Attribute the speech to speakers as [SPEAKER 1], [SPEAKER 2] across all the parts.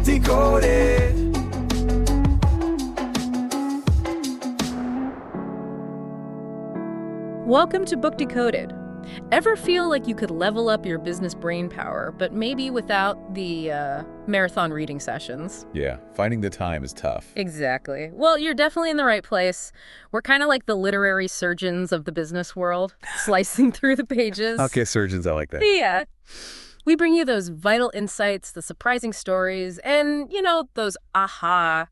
[SPEAKER 1] Decoded.
[SPEAKER 2] Welcome to Book Decoded. Ever feel like you could level up your business brain power, but maybe without the marathon reading sessions?
[SPEAKER 3] Yeah, finding the time is tough.
[SPEAKER 2] Exactly. Well, you're definitely in the right place. We're kind of like the literary surgeons of the business world, slicing through the pages.
[SPEAKER 3] Okay, surgeons, I like that.
[SPEAKER 2] Yeah. We bring you those vital insights, the surprising stories, and, those aha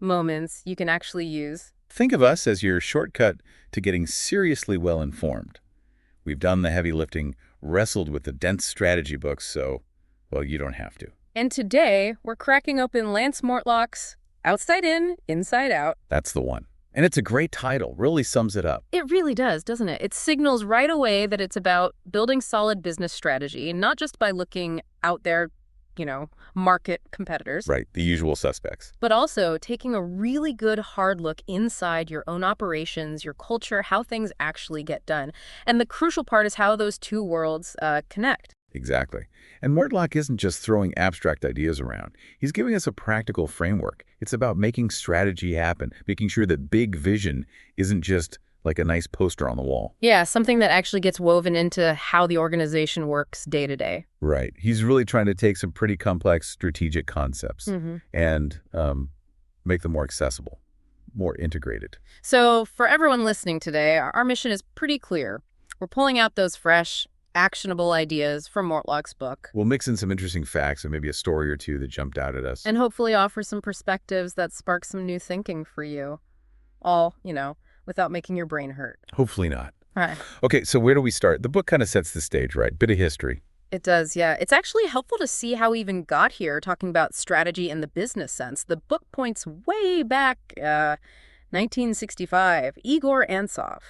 [SPEAKER 2] moments you can actually use.
[SPEAKER 3] Think of us as your shortcut to getting seriously well-informed. We've done the heavy lifting, wrestled with the dense strategy books, so, well, you don't have to.
[SPEAKER 2] And today, we're cracking open Lance Mortlock's Outside In, Inside Out.
[SPEAKER 3] That's the one. And it's a great title, really sums it up.
[SPEAKER 2] It really does, doesn't it? It signals right away that it's about building solid business strategy, not just by looking out there, market competitors.
[SPEAKER 3] Right, the usual suspects.
[SPEAKER 2] But also taking a really good hard look inside your own operations, your culture, how things actually get done. And the crucial part is how those two worlds connect.
[SPEAKER 3] Exactly. And Mortlock isn't just throwing abstract ideas around. He's giving us a practical framework. It's about making strategy happen, making sure that big vision isn't just like a nice poster on the wall.
[SPEAKER 2] Yeah, something that actually gets woven into how the organization works day to day.
[SPEAKER 3] Right. He's really trying to take some pretty complex strategic concepts and make them more accessible, more integrated.
[SPEAKER 2] So for everyone listening today, our mission is pretty clear. We're pulling out those fresh, actionable ideas from Mortlock's book.
[SPEAKER 3] We'll mix in some interesting facts and maybe a story or two that jumped out at us.
[SPEAKER 2] And hopefully offer some perspectives that spark some new thinking for you. All, without making your brain hurt.
[SPEAKER 3] Hopefully not.
[SPEAKER 2] Right.
[SPEAKER 3] Okay, so where do we start? The book kind of sets the stage, right? Bit of history.
[SPEAKER 2] It does, yeah. It's actually helpful to see how we even got here, talking about strategy in the business sense. The book points way back, 1965. Igor Ansov,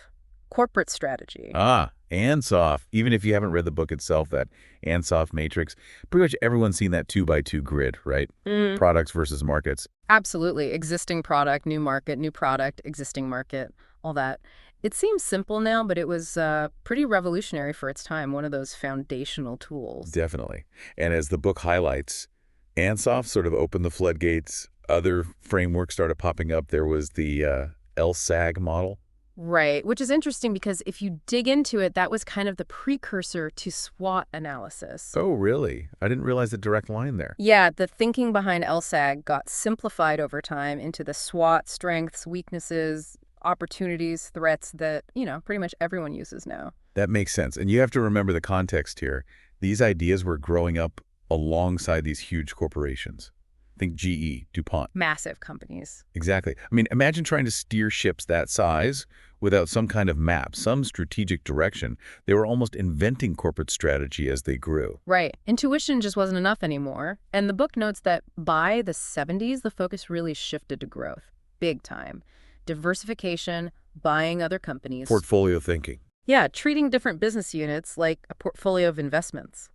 [SPEAKER 2] corporate strategy.
[SPEAKER 3] Ah, Ansov. Even if you haven't read the book itself, that Ansov matrix, pretty much everyone's seen that 2x2 grid, right? Products versus markets.
[SPEAKER 2] Absolutely. Existing product, new market, new product, existing market, all that. It seems simple now, but it was pretty revolutionary for its time, one of those foundational tools.
[SPEAKER 3] Definitely. And as the book highlights, Ansov sort of opened the floodgates. Other frameworks started popping up. There was the LSAG model.
[SPEAKER 2] Right, which is interesting because if you dig into it, that was kind of the precursor to SWOT analysis.
[SPEAKER 3] Oh, really? I didn't realize the direct line there.
[SPEAKER 2] Yeah, the thinking behind LSAG got simplified over time into the SWOT, strengths, weaknesses, opportunities, threats that, pretty much everyone uses now.
[SPEAKER 3] That makes sense. And you have to remember the context here. These ideas were growing up alongside these huge corporations. Think GE, DuPont.
[SPEAKER 2] Massive companies.
[SPEAKER 3] Exactly. I mean, imagine trying to steer ships that size without some kind of map, some strategic direction. They were almost inventing corporate strategy as they grew.
[SPEAKER 2] Right. Intuition just wasn't enough anymore. And the book notes that by the 70s, the focus really shifted to growth. Big time. Diversification, buying other companies.
[SPEAKER 3] Portfolio thinking.
[SPEAKER 2] Yeah, treating different business units like a portfolio of investments.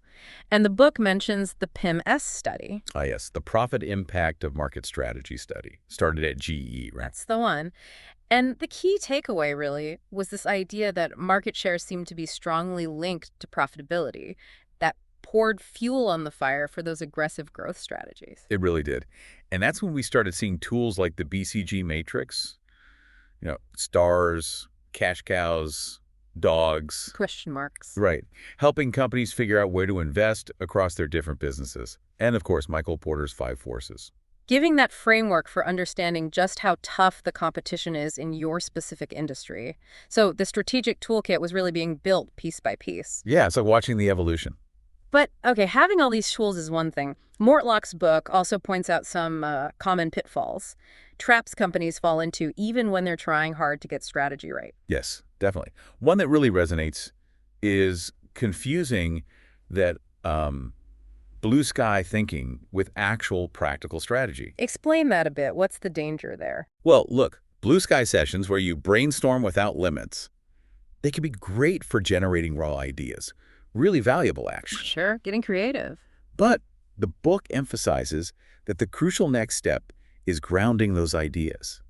[SPEAKER 2] And the book mentions the PIM-S study.
[SPEAKER 3] Ah, yes, the Profit Impact of Market Strategy study. Started at GE, right?
[SPEAKER 2] That's the one. And the key takeaway, really, was this idea that market shares seemed to be strongly linked to profitability. That poured fuel on the fire for those aggressive growth strategies.
[SPEAKER 3] It really did. And that's when we started seeing tools like the BCG matrix, stars, cash cows, dogs.
[SPEAKER 2] Question marks.
[SPEAKER 3] Right. Helping companies figure out where to invest across their different businesses. And, of course, Michael Porter's 5 Forces.
[SPEAKER 2] Giving that framework for understanding just how tough the competition is in your specific industry. So the strategic toolkit was really being built piece by piece.
[SPEAKER 3] Yeah, it's like watching the evolution.
[SPEAKER 2] But, okay, having all these tools is one thing. Mortlock's book also points out some common pitfalls. Traps companies fall into even when they're trying hard to get strategy right.
[SPEAKER 3] Yes, definitely. One that really resonates is confusing that blue sky thinking with actual practical strategy.
[SPEAKER 2] Explain that a bit. What's the danger there?
[SPEAKER 3] Well, look, blue sky sessions where you brainstorm without limits, they can be great for generating raw ideas. Really valuable, actually.
[SPEAKER 2] Sure, getting creative.
[SPEAKER 3] But the book emphasizes that the crucial next step is grounding those ideas.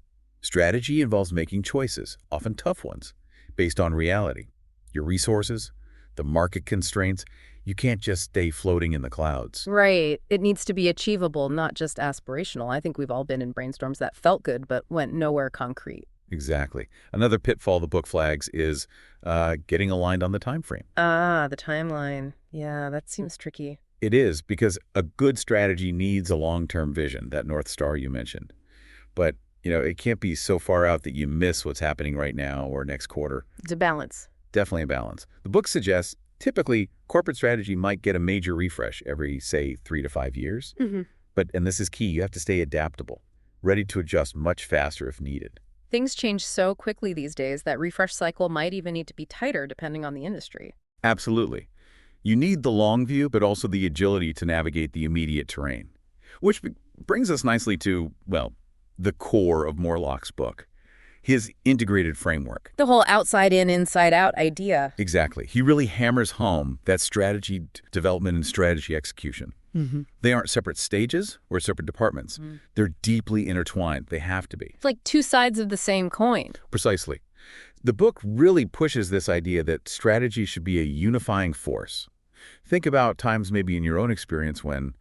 [SPEAKER 3] Strategy involves making choices, often tough ones, based on reality, your resources, the market constraints. You can't just stay floating in the clouds.
[SPEAKER 2] Right. It needs to be achievable, not just aspirational. I think we've all been in brainstorms that felt good but went nowhere concrete.
[SPEAKER 3] Exactly. Another pitfall the book flags is getting aligned on the time frame.
[SPEAKER 2] Ah, the timeline. Yeah, that seems tricky.
[SPEAKER 3] It is, because a good strategy needs a long-term vision, that North Star you mentioned. But, it can't be so far out that you miss what's happening right now or next quarter.
[SPEAKER 2] To balance.
[SPEAKER 3] Definitely a balance. The book suggests typically corporate strategy might get a major refresh every, say, 3 to 5 years. But, and this is key, you have to stay adaptable, ready to adjust much faster if needed.
[SPEAKER 2] Things change so quickly these days that refresh cycle might even need to be tighter depending on the industry.
[SPEAKER 3] Absolutely. You need the long view, but also the agility to navigate the immediate terrain. Which brings us nicely to, well, the core of Mortlock's book, his integrated framework.
[SPEAKER 2] The whole outside in, inside out idea.
[SPEAKER 3] Exactly. He really hammers home that strategy development and strategy execution. They aren't separate stages or separate departments. They're deeply intertwined. They have to be.
[SPEAKER 2] It's like two sides of the same coin.
[SPEAKER 3] Precisely. The book really pushes this idea that strategy should be a unifying force. Think about times maybe in your own experience when,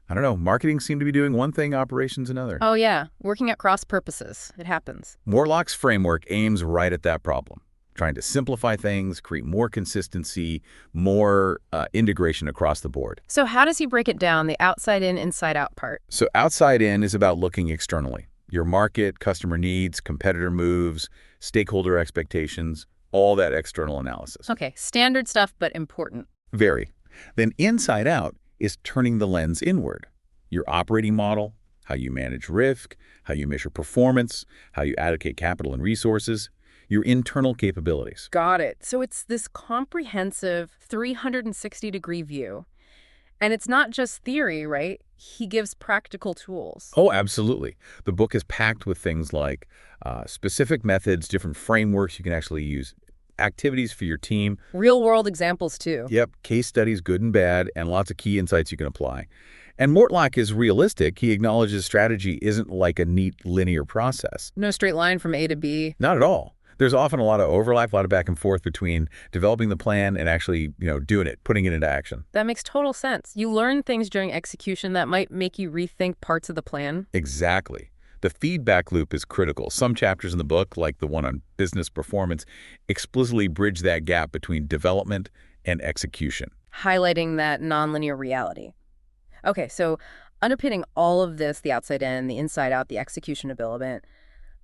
[SPEAKER 3] I don't know, marketing seemed to be doing one thing, operations another.
[SPEAKER 2] Oh yeah, working at cross purposes. It happens.
[SPEAKER 3] Mortlock's framework aims right at that problem, trying to simplify things, create more consistency, more integration across the board.
[SPEAKER 2] So how does he break it down, the outside in, inside out part?
[SPEAKER 3] So outside in is about looking externally. Your market, customer needs, competitor moves, stakeholder expectations, all that external analysis.
[SPEAKER 2] Okay, standard stuff, but important.
[SPEAKER 3] Very. Then inside out is turning the lens inward. Your operating model, how you manage risk, how you measure performance, how you allocate capital and resources, your internal capabilities.
[SPEAKER 2] Got it. So it's this comprehensive 360-degree view. And it's not just theory, right? He gives practical tools.
[SPEAKER 3] Oh, absolutely. The book is packed with things like specific methods, different frameworks you can actually use, activities for your team.
[SPEAKER 2] Real-world examples, too.
[SPEAKER 3] Yep, case studies, good and bad, and lots of key insights you can apply. And Mortlock is realistic. He acknowledges strategy isn't like a neat linear process.
[SPEAKER 2] No straight line from A to B.
[SPEAKER 3] Not at all. There's often a lot of overlap, a lot of back and forth between developing the plan and actually, doing it, putting it into action.
[SPEAKER 2] That makes total sense. You learn things during execution that might make you rethink parts of the plan.
[SPEAKER 3] Exactly. The feedback loop is critical. Some chapters in the book, like the one on business performance, explicitly bridge that gap between development and execution.
[SPEAKER 2] Highlighting that nonlinear reality. Okay, so underpinning all of this, the outside in, the inside out, the execution development,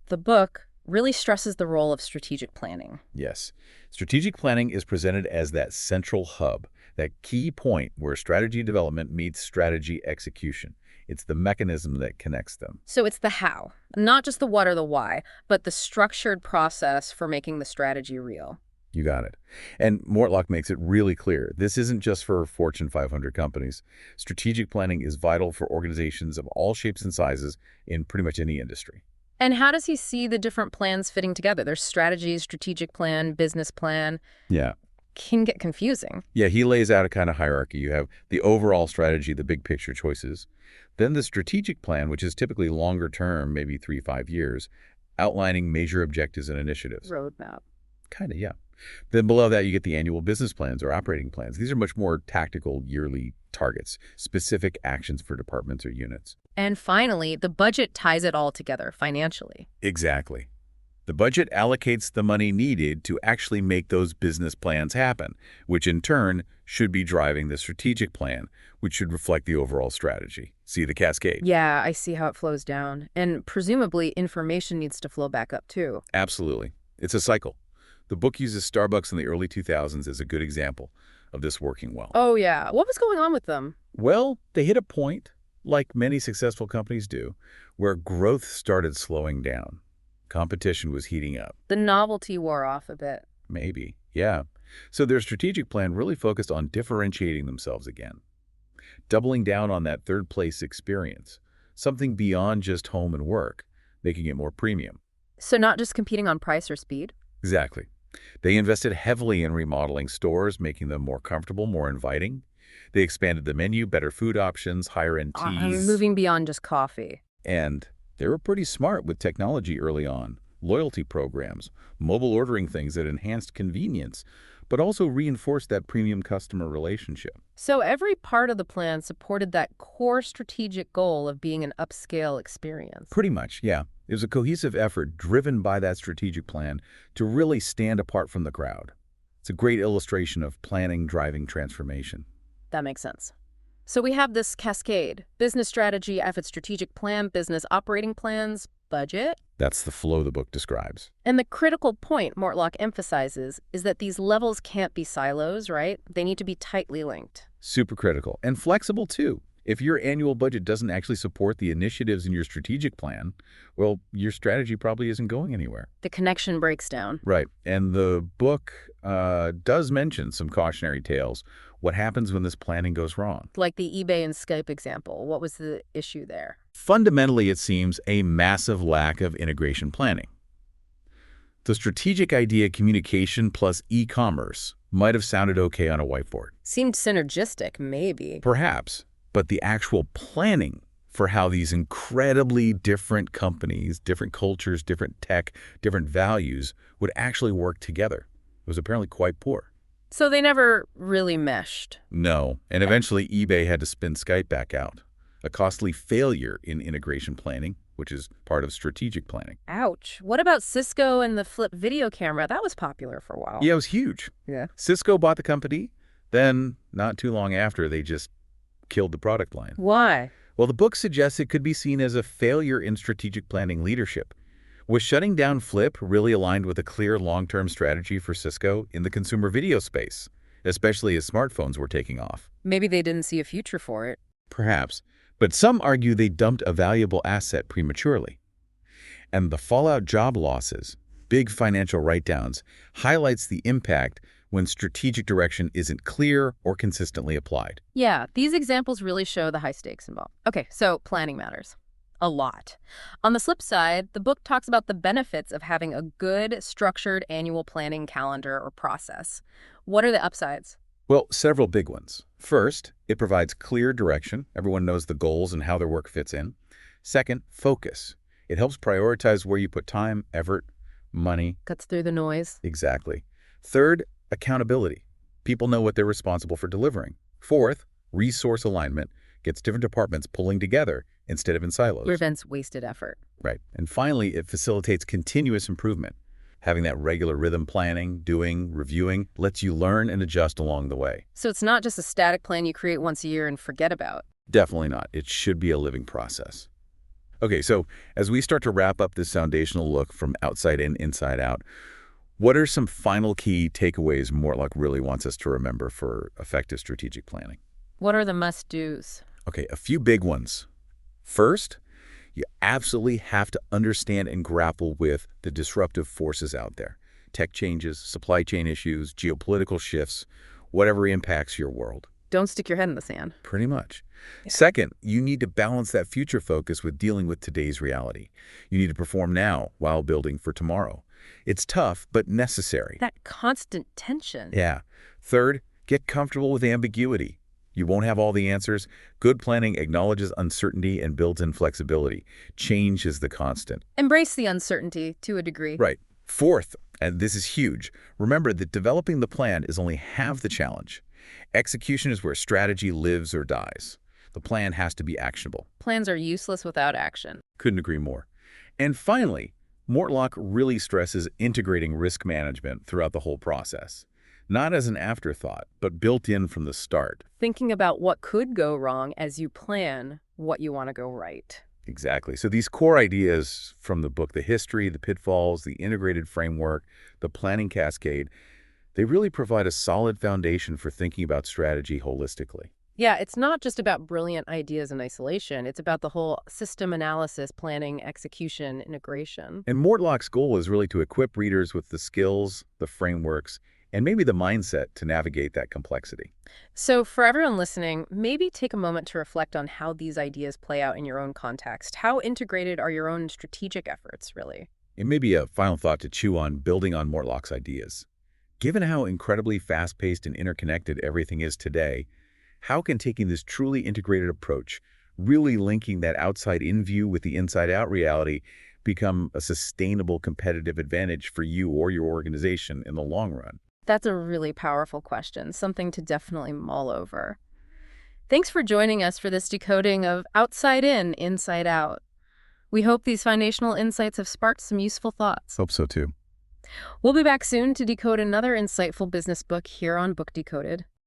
[SPEAKER 2] the book really stresses the role of strategic planning.
[SPEAKER 3] Yes. Strategic planning is presented as that central hub, that key point where strategy development meets strategy execution. It's the mechanism that connects them.
[SPEAKER 2] So it's the how, not just the what or the why, but the structured process for making the strategy real.
[SPEAKER 3] You got it. And Mortlock makes it really clear. This isn't just for Fortune 500 companies. Strategic planning is vital for organizations of all shapes and sizes in pretty much any industry.
[SPEAKER 2] And how does he see the different plans fitting together? There's strategy, strategic plan, business plan.
[SPEAKER 3] Yeah.
[SPEAKER 2] Can get confusing.
[SPEAKER 3] Yeah, he lays out a kind of hierarchy. You have the overall strategy, the big picture choices. Then the strategic plan, which is typically longer term, maybe 3 to 5 years, outlining major objectives and initiatives.
[SPEAKER 2] Roadmap.
[SPEAKER 3] Kind of, yeah. Then below that, you get the annual business plans or operating plans. These are much more tactical yearly targets, specific actions for departments or units.
[SPEAKER 2] And finally, the budget ties it all together financially.
[SPEAKER 3] Exactly. The budget allocates the money needed to actually make those business plans happen, which in turn should be driving the strategic plan, which should reflect the overall strategy. See the cascade?
[SPEAKER 2] Yeah, I see how it flows down. And presumably, information needs to flow back up, too.
[SPEAKER 3] Absolutely. It's a cycle. The book uses Starbucks in the early 2000s as a good example of this working well.
[SPEAKER 2] Oh, yeah. What was going on with them?
[SPEAKER 3] Well, they hit a point, like many successful companies do, where growth started slowing down. Competition was heating up.
[SPEAKER 2] The novelty wore off a bit.
[SPEAKER 3] Maybe, yeah. So their strategic plan really focused on differentiating themselves again, doubling down on that third-place experience, something beyond just home and work, making it more premium.
[SPEAKER 2] So not just competing on price or speed?
[SPEAKER 3] Exactly. They invested heavily in remodeling stores, making them more comfortable, more inviting. They expanded the menu, better food options, higher-end teas.
[SPEAKER 2] Moving beyond just coffee.
[SPEAKER 3] And they were pretty smart with technology early on. Loyalty programs, mobile ordering things that enhanced convenience, but also reinforce that premium customer relationship.
[SPEAKER 2] So every part of the plan supported that core strategic goal of being an upscale experience.
[SPEAKER 3] Pretty much, yeah. It was a cohesive effort driven by that strategic plan to really stand apart from the crowd. It's a great illustration of planning driving transformation.
[SPEAKER 2] That makes sense. So we have this cascade: business strategy, effort, strategic plan, business operating plans, budget.
[SPEAKER 3] That's the flow the book describes.
[SPEAKER 2] And the critical point Mortlock emphasizes is that these levels can't be silos, right? They need to be tightly linked.
[SPEAKER 3] Super critical and flexible too. If your annual budget doesn't actually support the initiatives in your strategic plan, well, your strategy probably isn't going anywhere.
[SPEAKER 2] The connection breaks down.
[SPEAKER 3] Right. And the book does mention some cautionary tales. What happens when this planning goes wrong?
[SPEAKER 2] Like the eBay and Skype example. What was the issue there?
[SPEAKER 3] Fundamentally, it seems a massive lack of integration planning. The strategic idea communication plus e-commerce might have sounded okay on a whiteboard.
[SPEAKER 2] Seemed synergistic, maybe.
[SPEAKER 3] Perhaps, but the actual planning for how these incredibly different companies, different cultures, different tech, different values would actually work together was apparently quite poor.
[SPEAKER 2] So they never really meshed.
[SPEAKER 3] No, and eventually eBay had to spin Skype back out, a costly failure in integration planning, which is part of strategic planning.
[SPEAKER 2] Ouch. What about Cisco and the flip video camera? That was popular for a while.
[SPEAKER 3] Yeah, it was huge.
[SPEAKER 2] Yeah.
[SPEAKER 3] Cisco bought the company, then not too long after, they just killed the product line.
[SPEAKER 2] Why?
[SPEAKER 3] Well, the book suggests it could be seen as a failure in strategic planning leadership. Was shutting down Flip really aligned with a clear long-term strategy for Cisco in the consumer video space, especially as smartphones were taking off?
[SPEAKER 2] Maybe they didn't see a future for it.
[SPEAKER 3] Perhaps, but some argue they dumped a valuable asset prematurely. And the fallout job losses, big financial write-downs, highlights the impact when strategic direction isn't clear or consistently applied.
[SPEAKER 2] Yeah, these examples really show the high stakes involved. Okay, so planning matters. A lot. On the flip side, the book talks about the benefits of having a good, structured annual planning calendar or process. What are the upsides?
[SPEAKER 3] Well, several big ones. First, it provides clear direction. Everyone knows the goals and how their work fits in. Second, focus. It helps prioritize where you put time, effort, money.
[SPEAKER 2] Cuts through the noise.
[SPEAKER 3] Exactly. Third, accountability. People know what they're responsible for delivering. Fourth, resource alignment. Gets different departments pulling together instead of in silos.
[SPEAKER 2] Prevents wasted effort.
[SPEAKER 3] Right. And finally, it facilitates continuous improvement. Having that regular rhythm planning, doing, reviewing, lets you learn and adjust along the way.
[SPEAKER 2] So it's not just a static plan you create once a year and forget about.
[SPEAKER 3] Definitely not. It should be a living process. Okay, so as we start to wrap up this foundational look from outside in, inside out, what are some final key takeaways Mortlock really wants us to remember for effective strategic planning?
[SPEAKER 2] What are the must-dos?
[SPEAKER 3] Okay, a few big ones. First, you absolutely have to understand and grapple with the disruptive forces out there. Tech changes, supply chain issues, geopolitical shifts, whatever impacts your world.
[SPEAKER 2] Don't stick your head in the sand.
[SPEAKER 3] Pretty much. Yeah. Second, you need to balance that future focus with dealing with today's reality. You need to perform now while building for tomorrow. It's tough, but necessary.
[SPEAKER 2] That constant tension.
[SPEAKER 3] Yeah. Third, get comfortable with ambiguity. You won't have all the answers. Good planning acknowledges uncertainty and builds in flexibility. Change is the constant.
[SPEAKER 2] Embrace the uncertainty to a degree.
[SPEAKER 3] Right. Fourth, and this is huge, remember that developing the plan is only half the challenge. Execution is where strategy lives or dies. The plan has to be actionable.
[SPEAKER 2] Plans are useless without action.
[SPEAKER 3] Couldn't agree more. And finally, Mortlock really stresses integrating risk management throughout the whole process. Not as an afterthought, but built in from the start.
[SPEAKER 2] Thinking about what could go wrong as you plan what you want to go right.
[SPEAKER 3] Exactly. So these core ideas from the book, the history, the pitfalls, the integrated framework, the planning cascade, they really provide a solid foundation for thinking about strategy holistically.
[SPEAKER 2] Yeah, it's not just about brilliant ideas in isolation. It's about the whole system analysis, planning, execution, integration.
[SPEAKER 3] And Mortlock's goal is really to equip readers with the skills, the frameworks, and maybe the mindset to navigate that complexity.
[SPEAKER 2] So for everyone listening, maybe take a moment to reflect on how these ideas play out in your own context. How integrated are your own strategic efforts, really?
[SPEAKER 3] It may be a final thought to chew on building on Mortlock's ideas. Given how incredibly fast-paced and interconnected everything is today, how can taking this truly integrated approach, really linking that outside-in view with the inside-out reality, become a sustainable competitive advantage for you or your organization in the long run?
[SPEAKER 2] That's a really powerful question, something to definitely mull over. Thanks for joining us for this decoding of outside in, inside out. We hope these foundational insights have sparked some useful thoughts.
[SPEAKER 3] Hope so too.
[SPEAKER 2] We'll be back soon to decode another insightful business book here on Book Decoded.